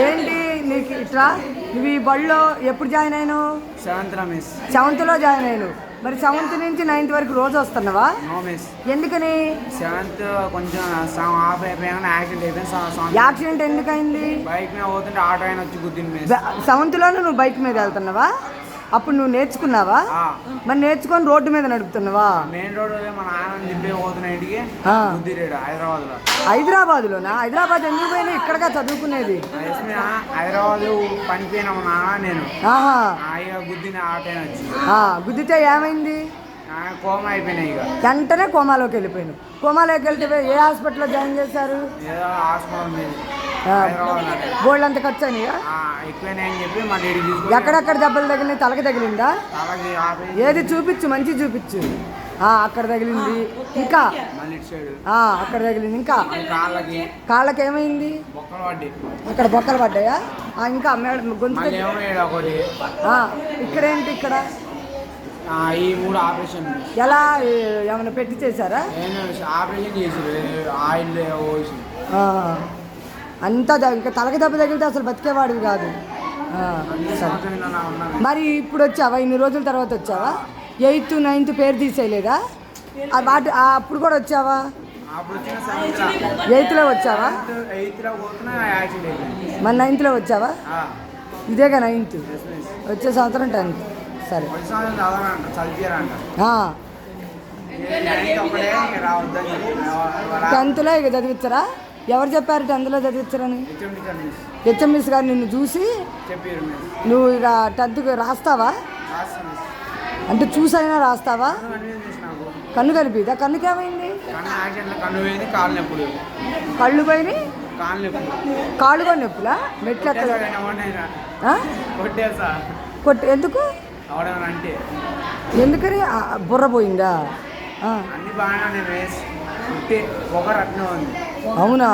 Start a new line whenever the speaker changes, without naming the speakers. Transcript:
ఏంటి నీకు ఇట్లా నువ్వు ఈ బడిలో ఎప్పుడు జాయిన్ అయినావు? సెవెంత్లో జాయిన్ అయినావు. మరి 7th నుంచి 9th వరకు రోజు వస్తున్నావా? ఎందుకని?
7th కొంచెం ఆఫ్ అయిపోయాక
యాక్సిడెంట్ ఎందుకైంది?
బైక్ మీద పోతుంటే ఆటో అయినా వచ్చి గుద్దింది.
7thలోనే నువ్వు బైక్ మీద వెళ్తున్నావా? అప్పుడు నువ్వు నేర్చుకున్నావా? మరి నేర్చుకొని రోడ్డు మీద నడుపుతున్నావా?
మెయిన్ రోడ్ మా నాన్న దింపే పోతున్నాయి.
హైదరాబాద్లోనా? హైదరాబాద్ ఎందుకు పోయినా? ఇక్కడగా చదువుకునేది.
హైదరాబాద్ పనిపోయినా మా నాన్న నేను గుద్దిన ఆటో వచ్చి
గుద్దితే ఏమైంది?
కోమా అయిపోయినాయి. ఇక
వెంటనే కోమాలోకి వెళ్ళిపోయాను. కోమాలోకి వెళ్తే ఏ హాస్పిటల్లో జాయిన్ చేశారు? గోల్డ్ అంత ఖర్చు అయినాయా? ఎక్కడెక్కడ దెబ్బలు తగిలినాయి? తలకి తగిలిందా? ఏది చూపించు, మంచి చూపించు. అక్కడ తగిలింది. ఇంకా అక్కడ తగిలింది. ఇంకా కాళ్ళకి ఏమైంది? అక్కడ బొక్కలు పడ్డాయా? ఇంకా గొంతు ఇక్కడేంటి? ఇక్కడ
ఈ 3 ఆపరేషన్
ఎలా ఏమైనా పెట్టి చేశారా?
ఆపరేషన్ చేసారు. ఆయిల్
అంతా ఇంకా తలకి దెబ్బ తగిలితే అసలు బతికేవాడివి కాదు. మరి ఇప్పుడు వచ్చావా? ఇన్ని రోజుల తర్వాత వచ్చావా? 8th 9th పేరు తీసేయలేదా? అప్పుడు కూడా వచ్చావా? 8thలో వచ్చావా? మరి 9thలో వచ్చావా? ఇదేగా 9th. వచ్చే సంవత్సరం 10th. సరే. 10thలో ఇక చదివించరా? ఎవరు చెప్పారు 10thలో చదివించరని? హెచ్ఎంఎస్ గారు నిన్ను చూసి నువ్వు ఇక 10th రాస్తావా? అంటే చూసైనా రాస్తావా? కన్ను కలిపిదా? కన్నుకి ఏమైంది? కళ్ళు పోయినాయి, కాళ్ళు కూడా నొప్పులా? మెట్లు ఎక్కడ కొట్టి ఎందుకు? ఎందుకని? బుర్ర పోయిందా?
అవునా?